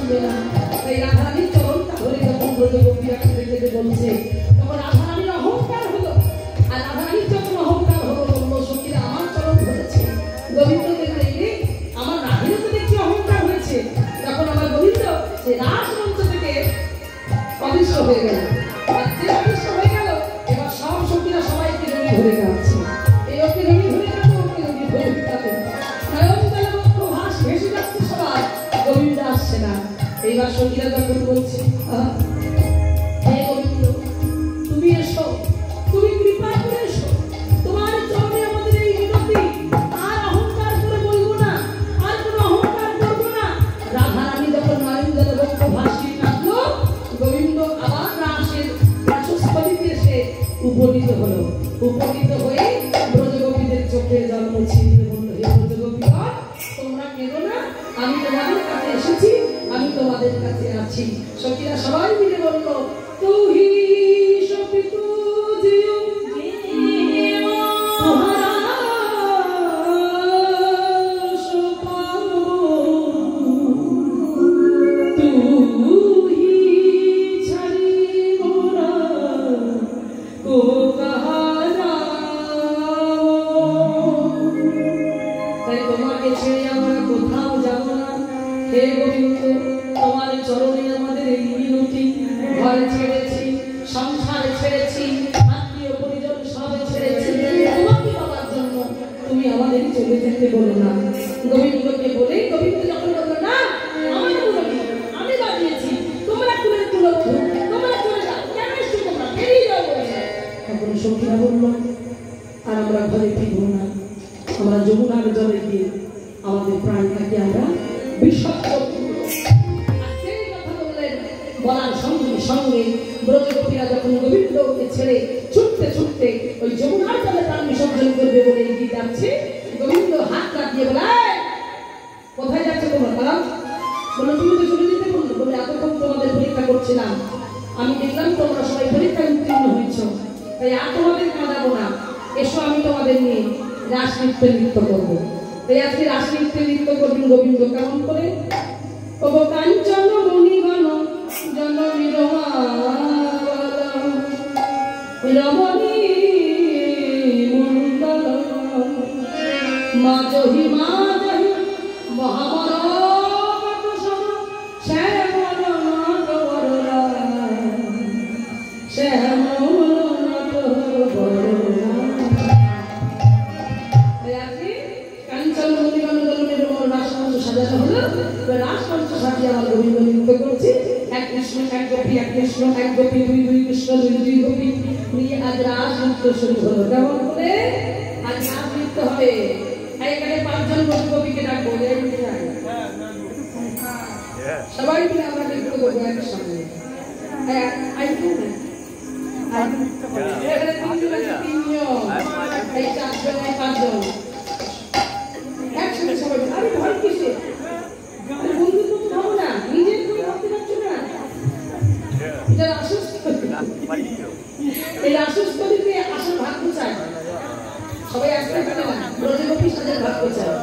শুনবে না। তাই রাধারানীর চরণটা ধরে যখন ব্রজগোপীরা খেতে বলছে তখন রাধারানীর অহংকার হলো। আর রাধারানীর যখন অহংকার হলো বলল সখীরা আমার চরণ ধরেছে, গোবিন্দকে দেখলে আমার রাধেরও তো দেখছি অহংকার হয়েছে। তখন আমার গোবিন্দ সে রাসমঞ্চ থেকে অদৃশ্য হয়ে গেল। আর যে অদৃশ্য হয়ে গেল এবার সব সখীরা সবাইকে রঙি ধরে কাঁদছে। এই ওকে রঙি ধরে কাঁদো, ওকে রঙি ধরে কাঁদো, ভাস ভেসে যাচ্ছে সবাই, গোবিন্দ আসছে না। এইবার সখীরা যখন বলছে হে গোবিন্দ তুমি এসো, তুমি কৃপা করে এসো, তোমার চরণে আমাদের এই মিনতি, আর অহংকার করে বলবো না, আর কোনো অহংকার করবো না। রাধারানী যখন নয়ন জলে বক্ষ ভাসিয়ে কাঁদলো, গোবিন্দ আবার রাসের রাসস্থলীতে এসে উপনীত হলো। উপনীত হয়ে ব্রজগোপীদের চোখে জল মুছিয়ে দিয়ে বলল হে ব্রজগোপীগণ তোমরা কেঁদো না, আমি তোমাদের কাছে এসেছি, আমি তোমাদের কাছে আছি। সখীরা সবাই মিলে বলল তুহি সখী তু জিও তুহারা সুপাবো তুহি ছাড়ি মোরা কো কাহারা। তাই তোমাকে ছেড়ে আমরা কোথাও যাব না। হে গোবিন্দ তোমার চরণে আমাদের এই মিনতি, ঘর ছেড়েছি, সংসার ছেড়েছি, আত্মীয় পরিজন সব ছেড়েছি তোমাকে পাওয়ার জন্য, তুমি আমাদের চলে যেতে বলো না। গোবিন্দকে বলে গোবিন্দ যখন বলল না আমার মুরব্বী আমি বাজিয়েছি, তোমরা তুলে তুলো তোমরা চলে যাও, কেন এসছো তোমরা বেরিয়ে যাও বলছে। তখন সখীরা বলল আর আমরা ঘরে ফিরবো না, আমরা যমুনার জলে গিয়ে আমাদের প্রাণটাকে আমরা বিসর্জন করব। আর সেই কথা বললেন, বলার সঙ্গে সঙ্গে ব্রজগোপীরা যখন গোবিন্দকে ছেড়ে ছুটতে ছুটতে ওই যমুনার জলে প্রাণ বিসর্জন করবে বলে এগিয়ে যাচ্ছে, গোবিন্দ হাত লাগিয়ে বলে কোথায় যাচ্ছে তোমরা? কারণ বলে তুমি তো চলে যেতে বললো, বলে এতক্ষণ তোমাদের পরীক্ষা করছিলাম, আমি দেখলাম তোমরা সবাই পরীক্ষায় উত্তীর্ণ হয়েছ, তাই আর তোমাদের কাঁদাবো না, এসো আমি তোমাদের নিয়ে রাস নৃত্য করবো। তাই আজকে রাস নৃত্য করবেন গোবিন্দ কেমন করে? ও কাঞ্চন মুনিগণ জননী রমণী মণ্ডল মাজহি মাজহি মহাবর শুরু হলো। কেমন করে আজ নাচ নৃত্য হবে? এখানে 5 জন গোপীকে ডাকবো, সবাই মিলে আমরা নৃত্য করবো একসঙ্গে। এখানে 3 জন আছে, 3 জন, এই 4 জন, 5 জন একসঙ্গে সবাই। আরে ভয় কিসে? বন্ধু তো ভাবো না, নিজের কোনো ভাবতে পারছো না। এটা এই রাসস্থলীতে আসল ভাগ্য চায়, সবাই আসতে পারে না, ব্রজগোপী সাজার ভাগ্য চায়।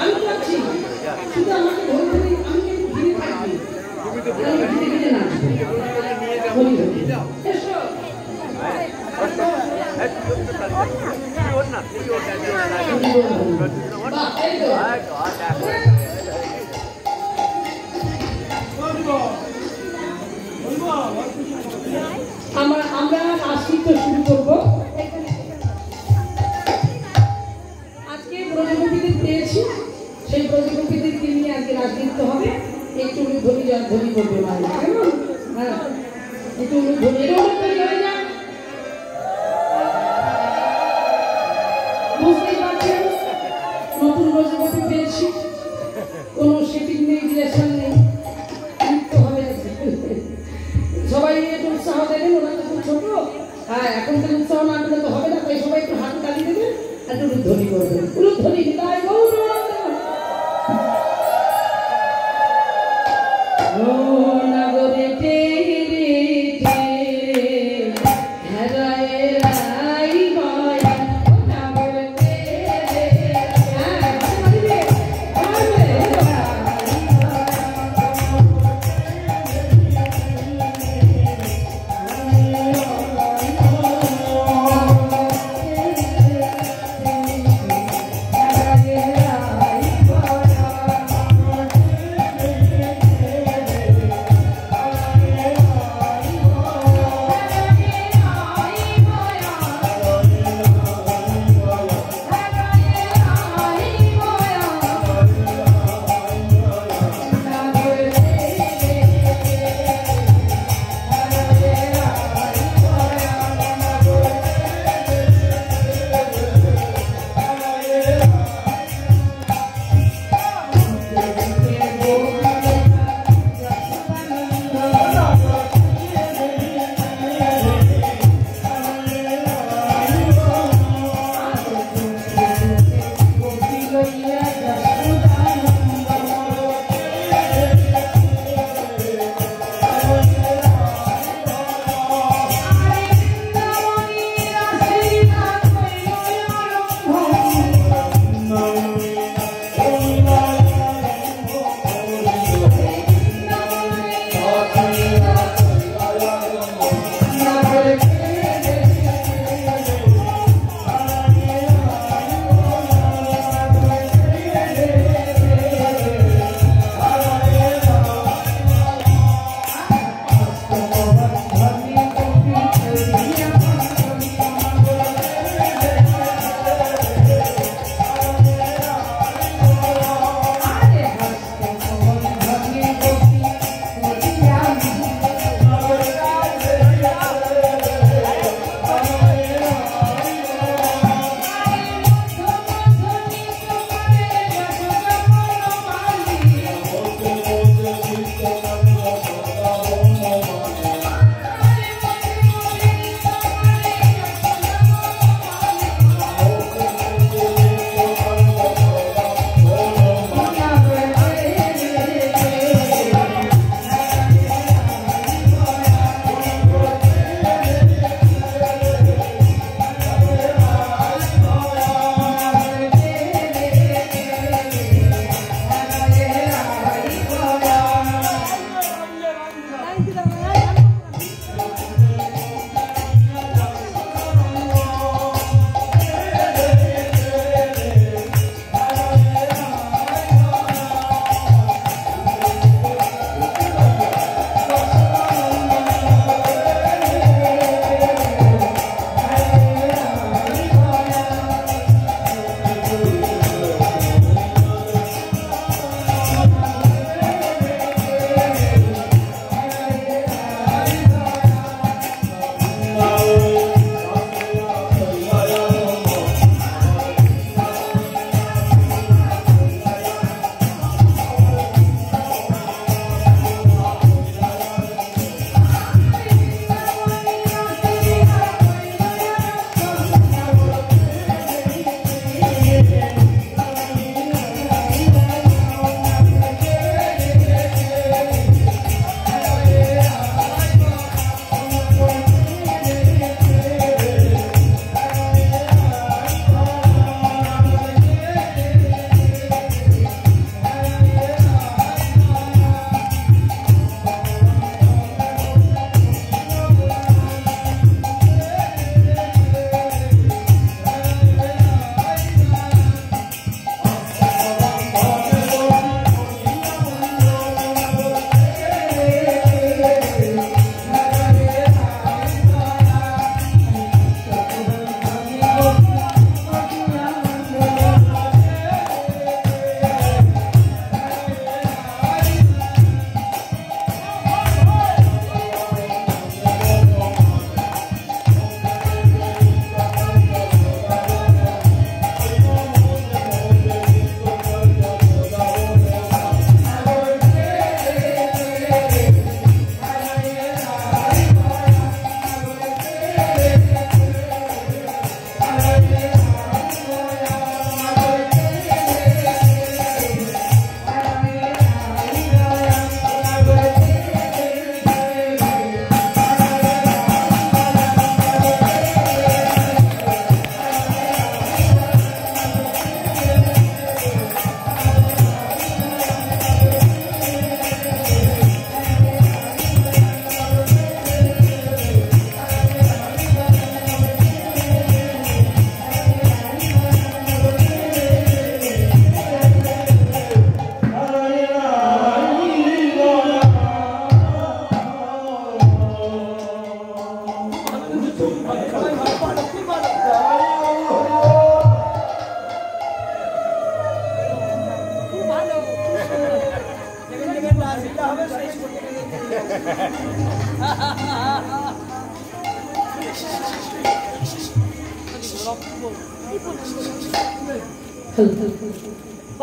আমি যাচ্ছি, শুধু আমাকে ধরতে নেই, আমি একটু ঘিরে থাকবি, ঘিরে না এসো। আমরা রাসনৃত্য শুরু করব। আজকে ব্রজগোপীদের পেয়েছি, সেই ব্রজগোপীদেরকে নিয়ে আজকে রাসনৃত্য হবে। একটু ধ্বনি ধ্বনি করবে মানে কেমন? হ্যাঁ একটু ধ্বনি হয়ে যায়, বুঝতেই পারছেন। নতুন ব্রজগোপী পেয়েছি, কোনো সেটিং নেই, রিলেশন নেই, নৃত্য হবে। সবাই একটু উৎসাহ দেবেন, ওরা তো খুব ছোট। হ্যাঁ এখন তো উৎসাহ না দিলে তো হবে না, তাই সবাই একটু হাত তালি দেবেন, একটু উলুধ্বনি করবেন। উলুধ্বনি তাই নাগরে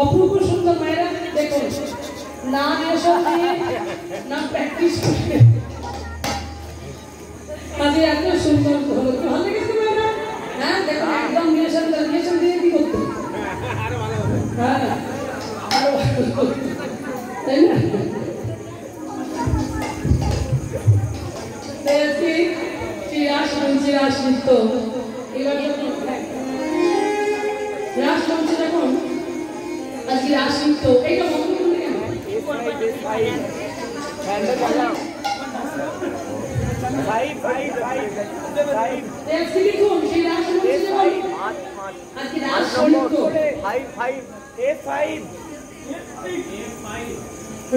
অপূর্ব সুন্দর মায়েরা দেখুন, না নেশা দিয়ে না প্র্যাকটিস করে আজকে এত সুন্দর হলো। ভালো লেগেছে মায়েরা? হ্যাঁ দেখুন, একদম নেশা দিয়ে কি করতো, হ্যাঁ আরো তাই না? রাস নৃত্য এবার যখন রাস মঞ্চে যখন আজকে রাস নৃত্য এইটা বন্ধ করলে কেন?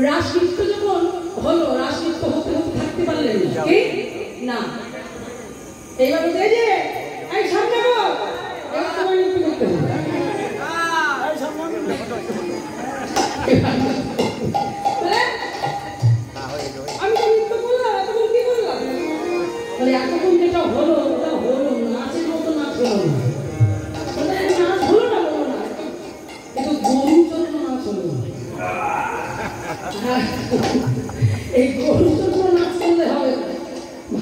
রাস নৃত্য যখন হলো, রাস নৃত্য হতে হতে থাকতে পারলেন না, এইবার এই যে এই সামনে গো এবার তোমার নৃত্য করতে হবে। আমি তো নৃত্য করলাম, এতক্ষণ কি করলাম? এতক্ষণ যেটা হলো ওটা হলো নাচের মতো নাচ হলো না, নাচ হলো না, বলো না, কিন্তু গরু চন্দ্র নাচ হলো। এই গরু চন্দ্র নাচ করলে হবে,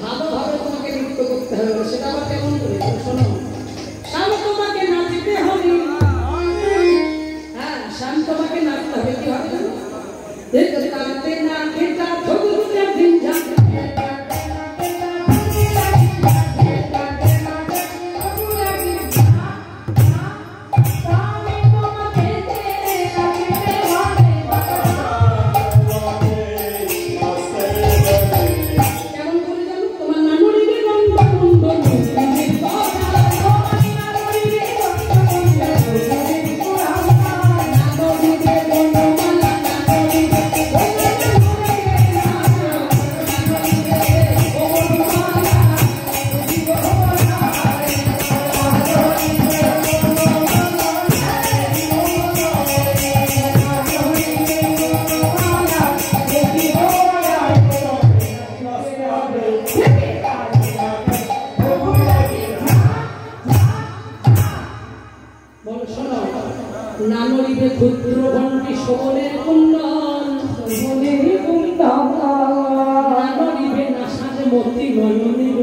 ভালোভাবে তোমাকে নৃত্য করতে হবে। সেটা আবার কেমন করে শোনো, শাম তোমাকে নাচতে হবে, হ্যাঁ শাম তোমাকে নাচতে হবে। কি হবে দেখতে না খেটা ঠকুর দিন যা নানরিবে ক্ষুদ্র ঘণ্টি শোভনের কুণ্ডল, নানরিবে না সাজে মতি নয়নের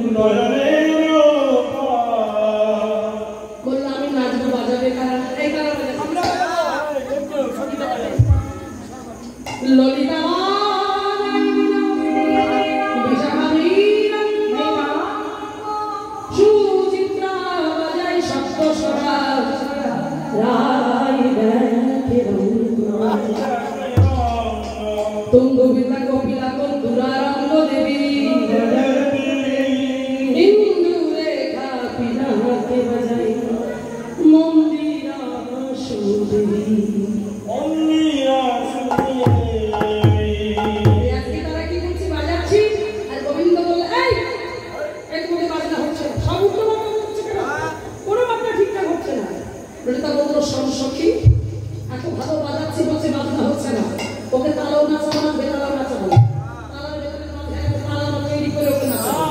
বললো আমি নাচবো, বাজাবে কারা? এই কারা ললিতা সুচিত্রা বাজায় শব্দ সরা তুঙ্গবিতা কপিলা দুরারঙ্গ দেবী হিন্দু রেখা পিনাকে বাজাই মন্দিরা সুদেবী। আজকে তারা কি করছি, বাজাচ্ছি আর গোবিন্দ বলে এই তোমাকে বাজনা হচ্ছে, সব উল্টো বাজনা হচ্ছে কেন? কোনো বাজনা ঠিকঠাক হচ্ছে না। ললিতা বলল সখী এত ভালো বাজাচ্ছি বলছে বাজনা হচ্ছে না, ওকে তালাও নাচাবো না, বেতালাও নাচাবো না, তালার ভেতরে তালা তৈরি করে ওকে নাচাবো।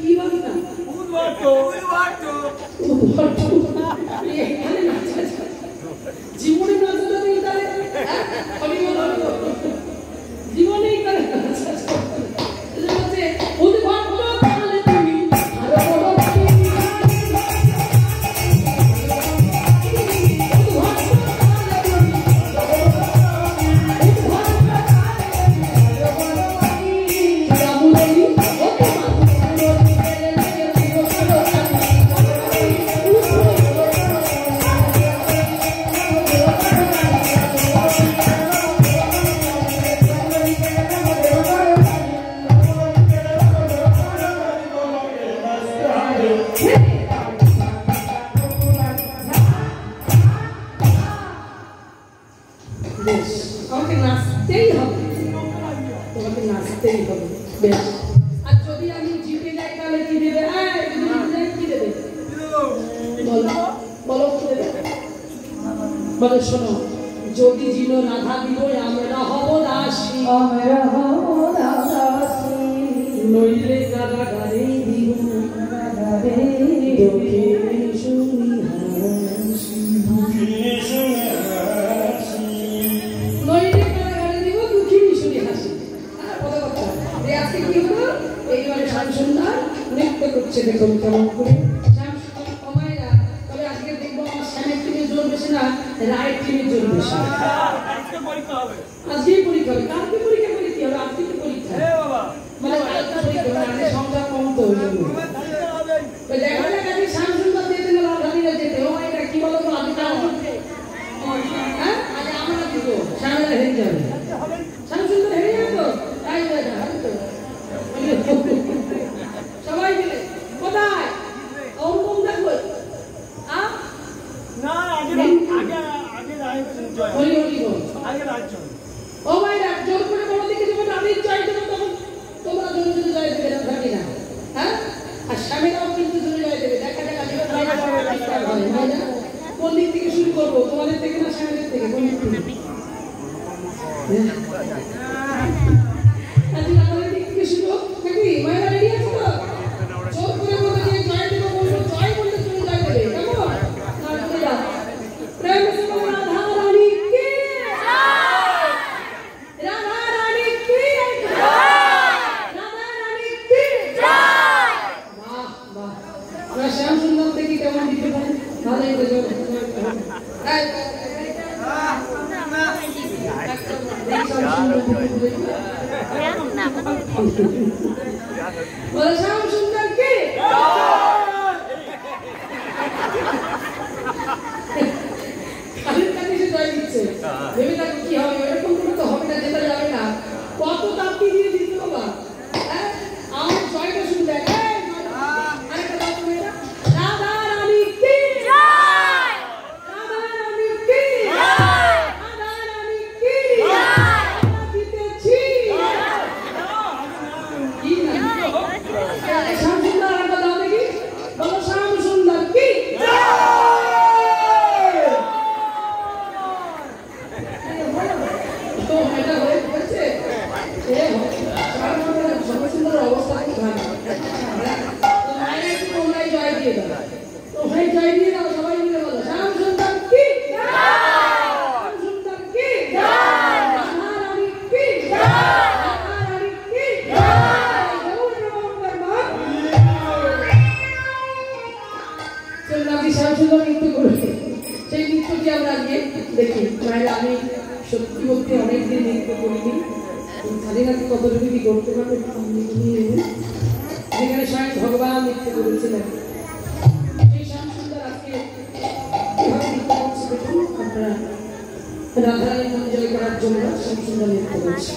কি বাজনা? জীবনে নাচতে তাহলে বলে শোনো, যদি জিনো রাধা দিব আমরা হব দাসী, নইলে কারাগারে দিব দুঃখিনী শুনি হাসি। আজকে কি হলো, এইবারে শ্যামসুন্দর নৃত্য করছে, দেখুন কেমন করে। তবে আজকে দেখবো আমার স্বামীর টিমে জোর বেশি না, রায়ের টিমে জোর বেশি। আজকেই পরীক্ষা হবে। কালকে পরীক্ষা করে কি হবে? আজকে তো পরীক্ষা, মানে কালকে পরীক্ষা, মানে সংখ্যা কম তো হয়ে যাবে। দেখা যাক আজকে শ্যামসুন্দর যেতে না রাধানীরা যেতে, ও এটা কি বলো তো, আমি কাজ করতে হ্যাঁ আজ আমরা দিব, শ্যামেরা হেরে যাবে, শ্যামসুন্দর হেরে যাবে তো, তাই তো সবাই মিলে কোথায় ওরকম দেখো না আগে ও ভাইরা জোর করে বলো দেখি যখন আমি জয় দেবো তখন তোমরা জোরে জোরে জয় দেবে না, থাকি না হ্যাঁ। আর স্বামীরাও কিন্তু জোরে জয় দেবে। দেখা যাক কোন দিক থেকে শুরু করবো, তোমাদের থেকে না স্বামীদের থেকে, কোন দিক থেকে? আমাদের দিক থেকে শুরু নাকি? মায়েরা রেডি আছে তো? জোর করে বলতে যে জয় দেবো, বলবো জয় বললে তুমি জয় দেবে, কেমন? প্রেম সে রাধা রানী কি রাধা রানী কি রাধা রানী কি বাহ বাহ। আমরা শ্যামসুন্দর দেখি কেমন দিতে পারি, ভালোই তো জোর বলে শ্যামসুন্দর কি জয় দিচ্ছে, ভেবে থাকো কি হবে, এরকম করে তো হবে না, যেটা যাবে না। কত তাপ্তি দিয়ে দিতে বাবা, হ্যাঁ আমার জয়টা শুনতে আরেকটা তাপ্তি মেয়েরা রাধা রানী কি জয়, রাধা রানী কি জয়, রাধা রানী কি জয়, আমরা জিতেছি কি না। শ্যামসুন্দর আরেকটা দাও দেখি, বলো শ্যামসুন্দর কি জয়। অবস্থা খুব ভালো, তোমরাই জয় দিয়ে দাও, তোমরাই জয় দিয়ে দাও, সবাই মিলে বলো শ্যামসুন্দর কি শ্যামসুন্দর কি রাধা রানী কি রাধা রানী কি। শ্যামসুন্দর নৃত্য করবে, সেই নৃত্যটি আমরা আজকে দেখি। মায়েরা আমি সত্যি বলতে অনেকদিন নৃত্য করিনি, স্বাধীনতা কতটুকু কি করতে পারবে, যেখানে স্বয়ং ভগবান নৃত্য করেছিলেন সেই শ্যামসুন্দর আজকে কিভাবে নৃত্য করছে দেখুন আপনারা। রাধারানীর মন জয় করার জন্য শ্যামসুন্দর নৃত্য করছে,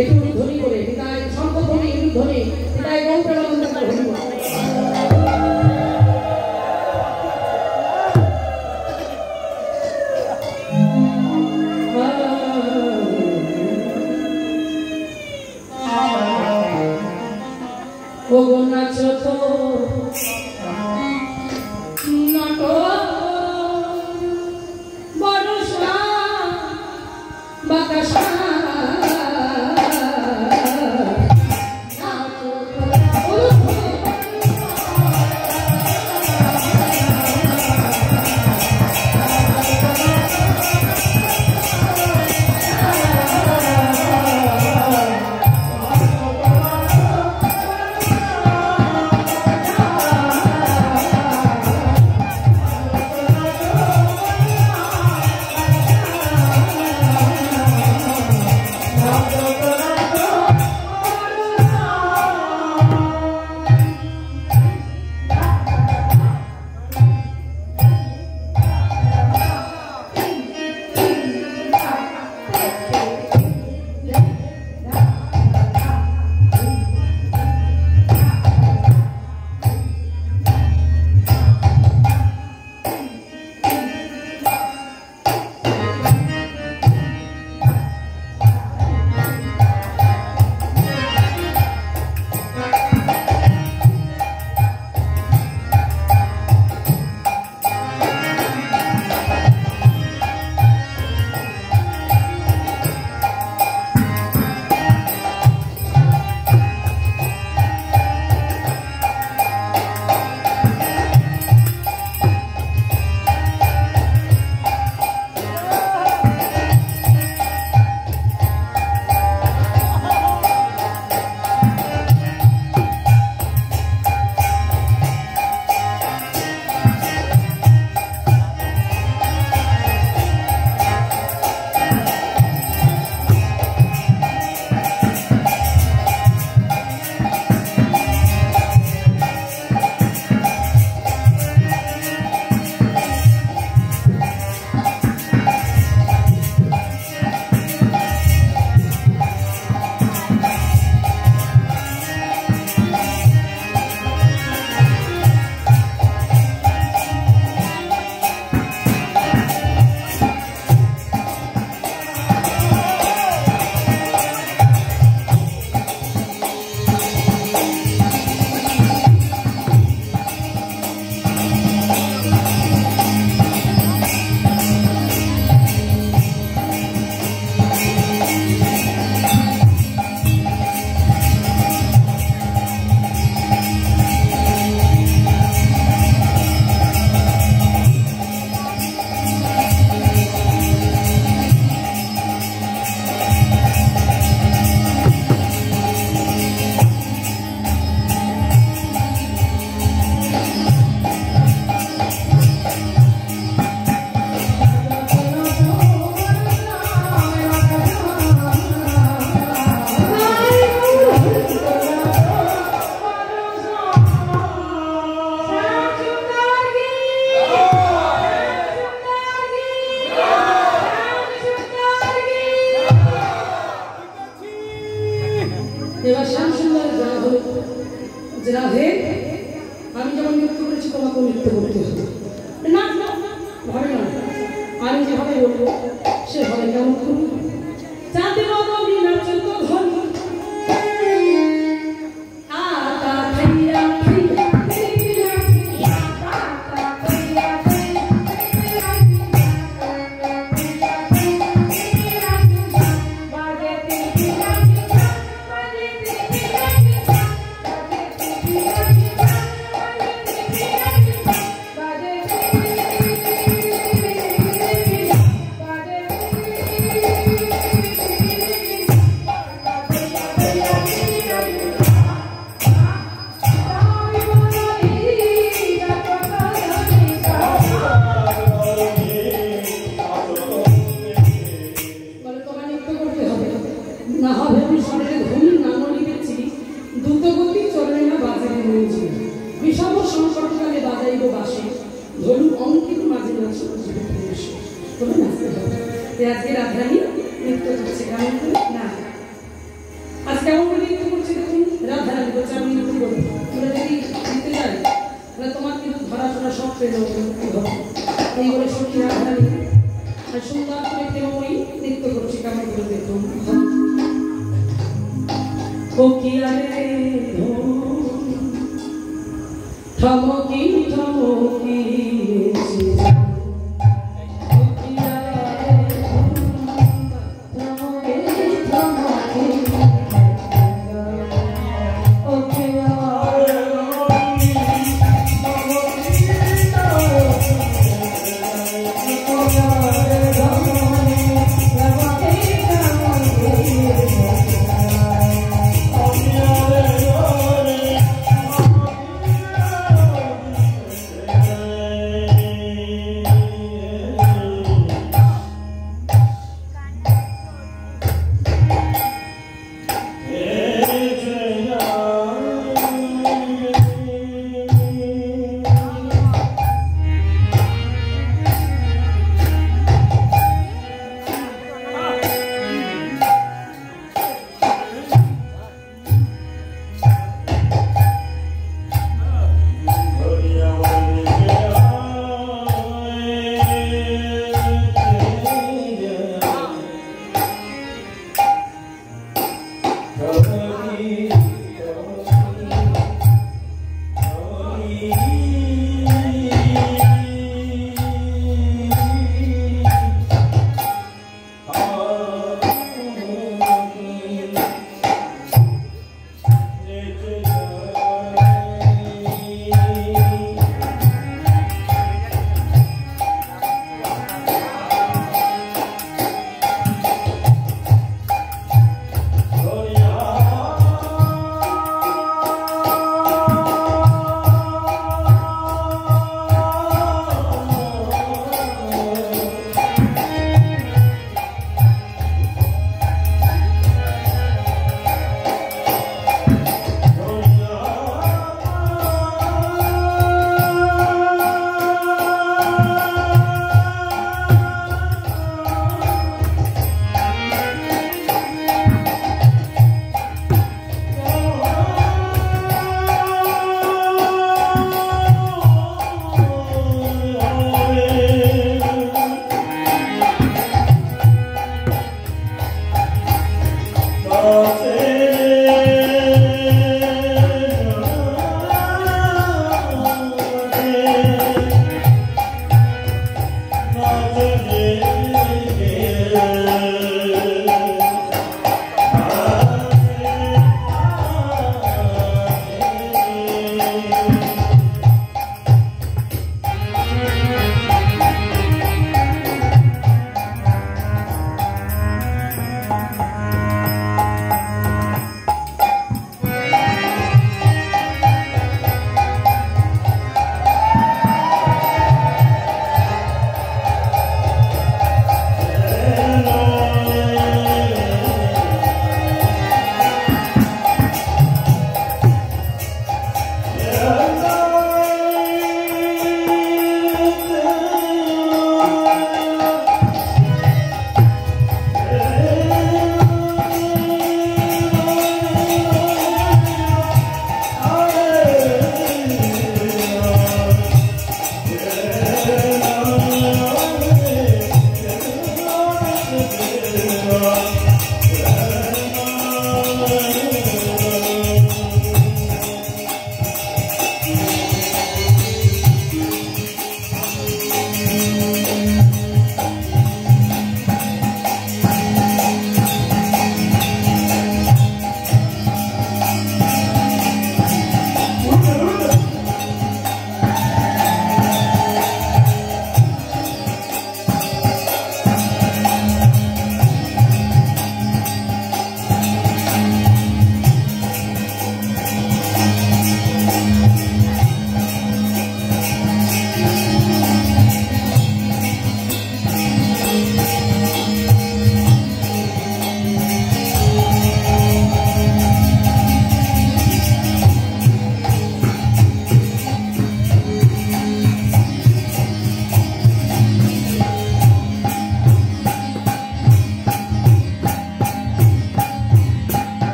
একটু ধ্বনি করে বিদায় শঙ্খ ধ্বনি, একটু ধ্বনি বিদায় গৌপ্রেমানন্দ ধ্বনি। ওগো নাচো তো নাটো বড়সা বাতাসা নাচো আমি যেভাবে বলবো সেভাবে কেমন করবো। চাঁদের নবী নাচের তো ধন আজকে রাধারানী নৃত্য করছে কেমন করে না আজ কেমন করে নৃত্য করছে দেখুন রাধারানী বলছে আমি নৃত্য করবো তোমরা যদি দিতে যাই তাহলে তোমার কিন্তু ধরা ধরা সব পেল এই বলে সত্যি রাধারানী আর সুন্দর করে কেমনই নৃত্য করছে কেমন করে দেখুন কোকিলারে থমকি থমকি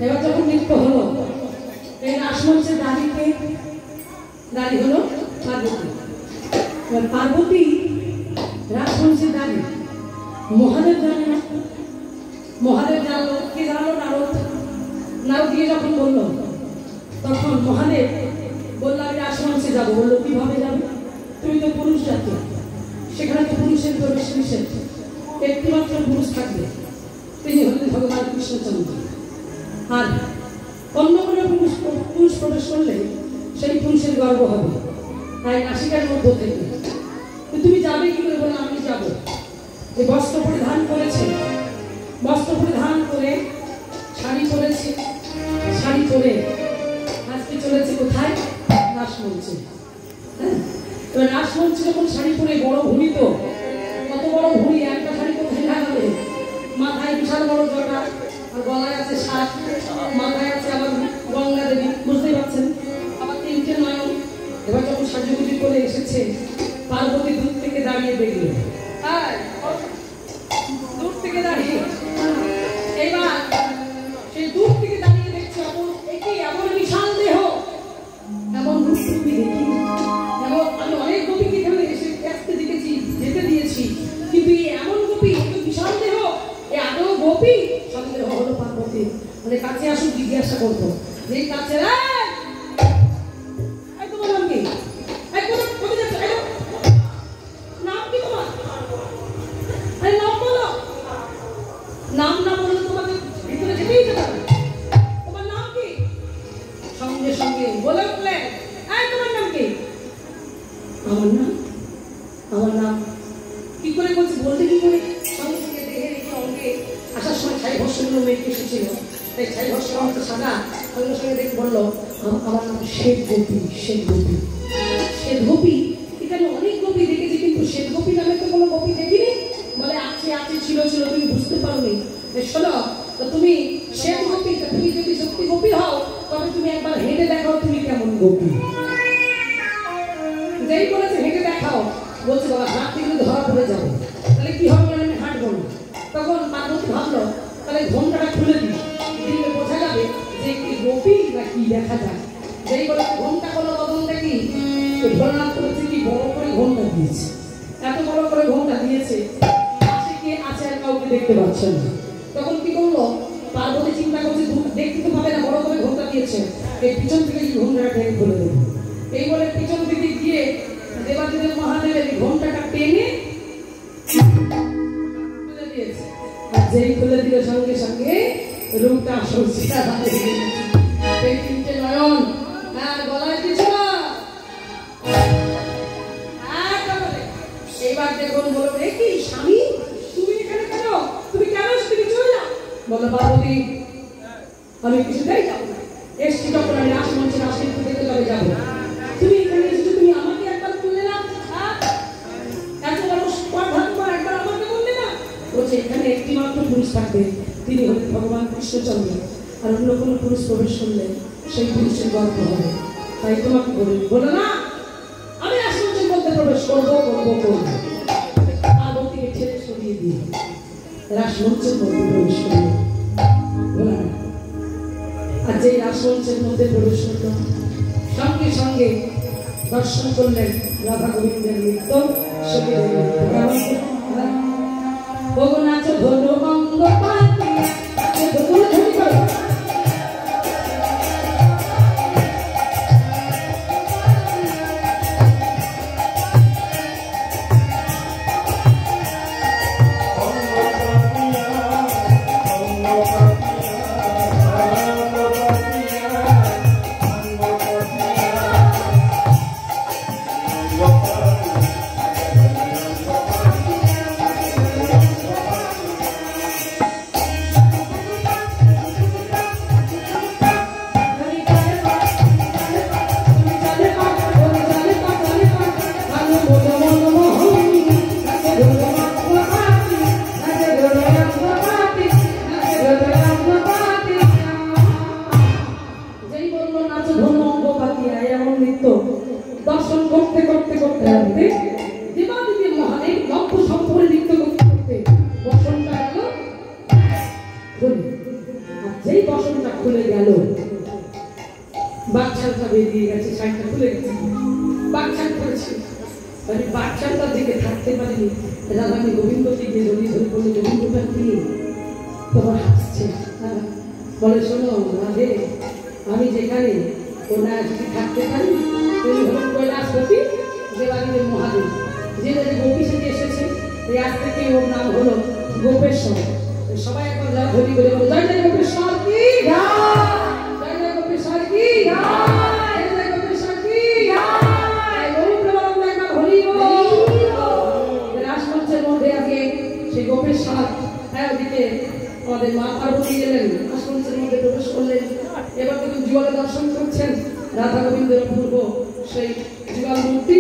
এবার যখন নৃত্য হলো, এই রাসমঞ্চের দাঁড়ি হলো পার্বতী। এবার পার্বতী রাসমঞ্চের দাঁড়ি, মহাদেব জানে না। মহাদেব জানলো, কে জানলো? নারদ দিয়ে যখন বললো, তখন মহাদেব বললো আমি রাসমঞ্চে যাবো। বললো কিভাবে যাবে? তুমি তো পুরুষ জাতি, সেখানে তো পুরুষের প্রবেশ নিষেধ, একটিমাত্র পুরুষ থাকবে, তিনি হলেন ভগবান কৃষ্ণচন্দ্র। আর অন্য কোনো পুরুষ প্রবেশ করলে সেই পুরুষের গর্ব হবে, তাই নাসিকার মধ্য থেকে। তুমি যাবে কি করে? বলে আমি যাবো। যে বস্ত্র পরিধান করেছে, বস্ত্র পরিধান করে শাড়ি পরেছে, শাড়ি পরে আজকে চলেছে কোথায়? রাসমঞ্চে। হ্যাঁ, এবার রাসমঞ্চে যখন শাড়ি পরে, বড় ভুঁড়ি তো, কত বড় ভুঁড়ি, একটা শাড়ি কোথায় লাগাবে? মাথায় বিশাল বড় জটা, আর গলায় আছে শাক, মাথায় আছে আবার গঙ্গা দেবী, বুঝতেই পারছেন, আবার 3টে নয়ন। এবার যখন সাজুগুজি করে এসেছে, পার্বতী দূর থেকে দাঁড়িয়ে দেখল, দূর থেকে দাঁড়িয়ে, এবার সেই দূর থেকে দাঁড়িয়ে দেখছে এমন বিশাল দেহ, এমন রূপ দেখি, এমন আমি অনেক গোপীকে এখানে এসে আসতে দেখেছি, যেতে দিয়েছি, কিন্তু এমন গোপী, এত বিশাল দেহ, এ আদৌ গোপী? সন্দেহ হলো পার্বতী। মানে কাছে আসুন, জিজ্ঞাসা করবো যে কাছে, তোমার নাম কি? নাম কি তোমার? আরে নাম বলো। নাম না বললে তোমাকে ভিতরে যেতেই দিতে পারবে। তোমার নাম কি? সঙ্গে সঙ্গে বলে উঠলে, তোমার নাম কি? আমার নাম কি করে বলছে? বলতে কি করে? সঙ্গে সঙ্গে দেখে রেখে অঙ্কে আসার সময় ছাই ভস্মগুলো মেয়েকে এসেছিল, তাই ছাই ভস্ম অঙ্ক সাদা, সঙ্গে সঙ্গে দেখে বললো আমার নাম শ্বেত গোপী। শ্বেত গোপী, এখানে অনেক গোপী দেখেছি, কিন্তু শ্বেত গোপী নামে তো কোনো গোপী দেখিনি। বলে আছে, ছিল, তুমি বুঝতে পারোনি। শোনো, তুমি শ্বেত গোপী, তুমি যদি সত্যি গোপী হও, তবে তুমি একবার হেঁটে দেখাও তুমি কেমন গোপী। যেই বলেছে হেঁটে দেখাও, বলছে বাবা হাঁটতে গেলে ধরা পড়ে যাবো, তাহলে কি হবে? আমি হাঁটবো না। তখন পার্বতী ভাবলো, তাহলে ঘোমটাটা খুলে দিই, দিলে বোঝা যাবে যে কি গোপী না কি দেখা যায়। যেই বলে ঘোমটা কোনো বদল দেখি, ভোলানাথ করেছে কি বড় করে ঘোমটা দিয়েছে, এত বড় করে ঘোমটা দিয়েছে, পাশে কে আছে আর কাউকে দেখতে পাচ্ছেন না। তখন কি করলো? পার্বতী চিন্তা করছে দেখতে তো পাবে না, বড় করে ঘোমটা দিয়েছে, এই পিছন থেকে ঘোমটাটা টেনে খুলে দেবো। এই বলে পিছন দিকে গিয়ে দেবাদেবের মহাদেবের ঘোমটাটা টেনে খুলে দিয়েছে। আর যেই খুলে দিল, সঙ্গে সঙ্গে রূপটা সরষিয়া হয়ে গেছে। এই 3টে নয়ন, আর গলায় কিছু না। এইবার দেখুন, বলো কি স্বামী, তুমি এখানে কেন? তুমি কেন তুমি চলে যাও? বলো পার্বতী, আমি কিছুতেই যাবো না। এসছি যখন আমি রাসমঞ্চে রাসনৃত্য দেখতে তবে যাবো। তুমি এখানে এসেছো, তুমি আমাকে একবার বললে না? এত বড় স্পর্ধা তোমার, একবার আমাকে বললে না? বলছে এখানে একটি মাত্র পুরুষ থাকবে, তিনি হলেন ভগবান কৃষ্ণচন্দ্র। আর অন্য কোনো পুরুষ প্রবেশ করলে সেই পুরুষের গর্ব হবে, তাই তোমাকে বলো না আমি রাসমঞ্চের মধ্যে প্রবেশ করবো। পার্বতীকে ছেড়ে সরিয়ে দিয়ে রাসমঞ্চের মধ্যে প্রবেশ করলো। আর যে রাসমঞ্চের মধ্যে প্রবেশ করলো, সঙ্গে সঙ্গে দর্শন করলেন রাধা গোবিন্দের নৃত্য। নাচো ধরো অঙ্গ দর্শন করতে করতে করতে করতে দেবাদিদেব মহাদেব লক্ষ্য সম্পূর্ণ নৃত্য করতে করতে বসনটা গেল খুলে। আর যেই বসনটা খুলে বাচ্চাটা বেরিয়ে গেছে, শাড়িটা খুলে গেছে, বাচ্চা করেছে, মানে বাচ্চাটার দিকে থাকতে পারিনি। রাধারানী গোবিন্দকে গিয়ে জড়িয়ে ধরে বললে, গোবিন্দটা কি তোমার হাসছে? বলে, শোনো রাধে, আমি যেখানে ওনা যদি থাকতে পারি, তিনি হলেন কৈলাসপতি দেবাদিদেব মহাদেব, যে গোপী সেজে এসেছে। এই আজ থেকে ওর নাম হলো গোপেশ্বর। সবাই একবার যা ধরি করে বলো, জয় জয় গোপেশ্বর কি, জয় জয় গোপেশ্বর কি, জয় জয় গোপেশ্বর কি, রাসমঞ্চের মধ্যে আজকে সেই গোপেশ্বর, ওদিকে আমাদের মা পার্বতী গেলেন, রাসমঞ্চের মধ্যে প্রবেশ করলেন। এবার কিন্তু যুগলে দর্শন করছেন রাধা গোবিন্দের অপূর্ব সেই যুগল মূর্তি।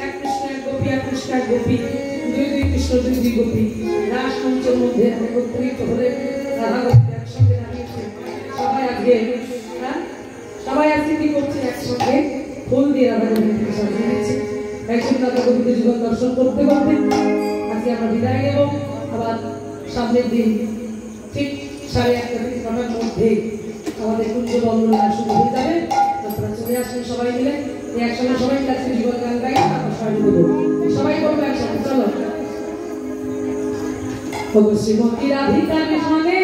এক কৃষ্ণ এক গোপী, এক কৃষ্ণ এক গোপী, দুই দুই কৃষ্ণ দুই দুই গোপী রাসমঞ্চের মধ্যে একত্রিত হলে রাধা গোবিন্দ একসঙ্গে দাঁড়িয়েছে। সবাই আজকে কি করছে? একসঙ্গে ফুল দিয়ে রাধা গোবিন্দকে সাজিয়ে দিচ্ছে। একসঙ্গে রাধা গোবিন্দের যুগল দর্শন করতে করতে আজকে আমরা বিদায় নেব। আবার সামনের দিন ঠিক 1:30-1:00টার মধ্যে আমাদের কুঞ্জ বন্দনা শুরু হয়ে যাবে। আপনারা চলে আসবেন সবাই মিলে, একসঙ্গে সবাই কাছে জীবন গান গাই, সবাই বলবো একসাথে, চলো। শ্রীমতী রাধিকার সঙ্গে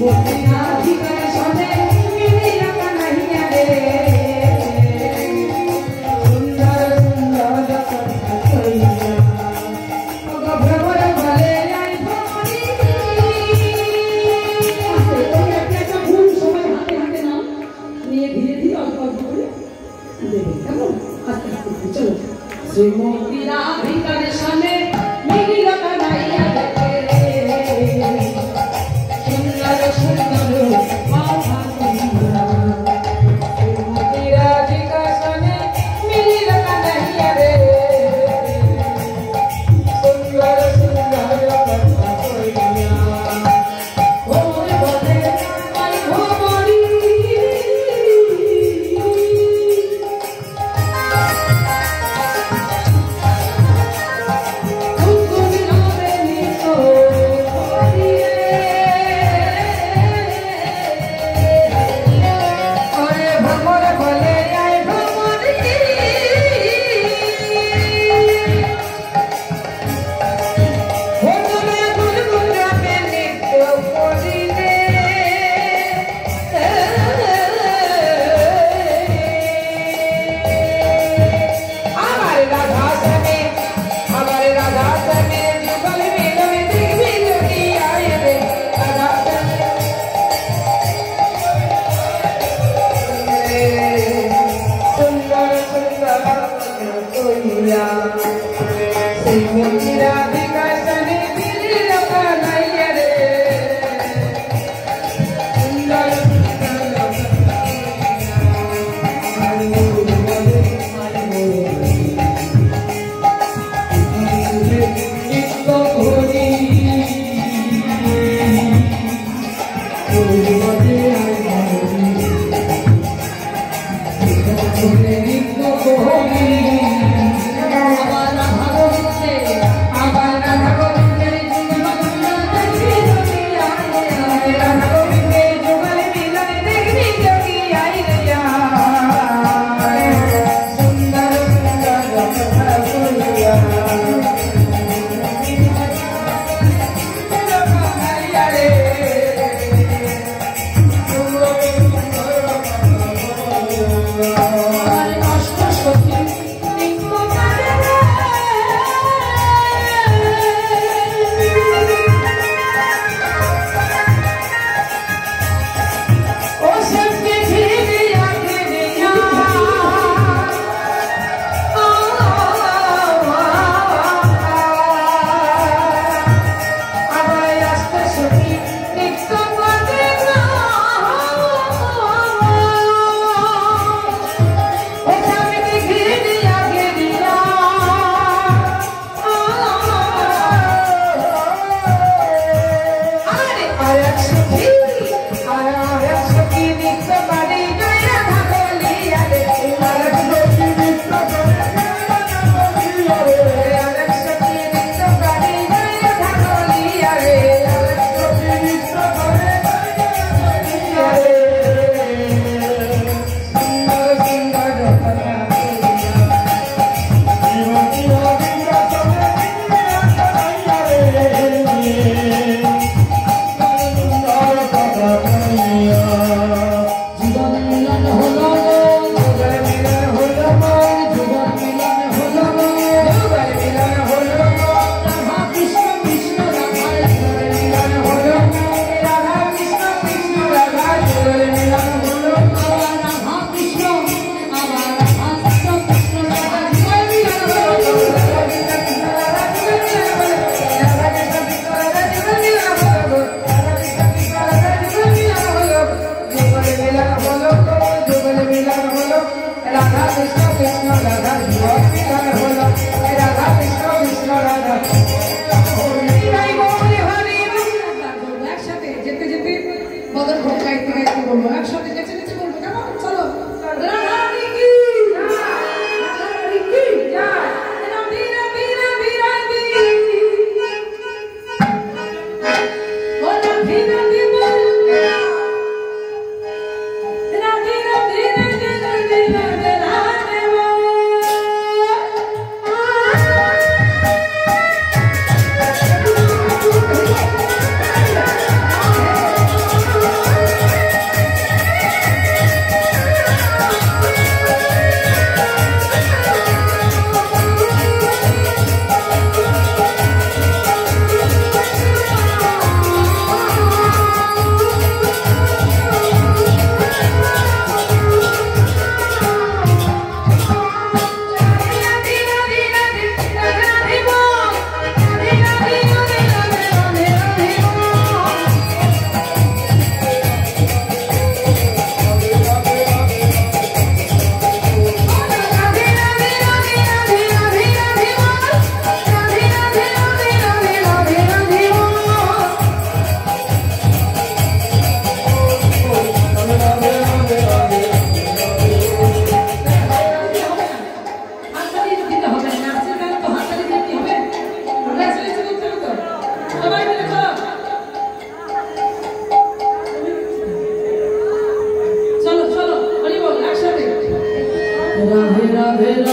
Bye. বেলা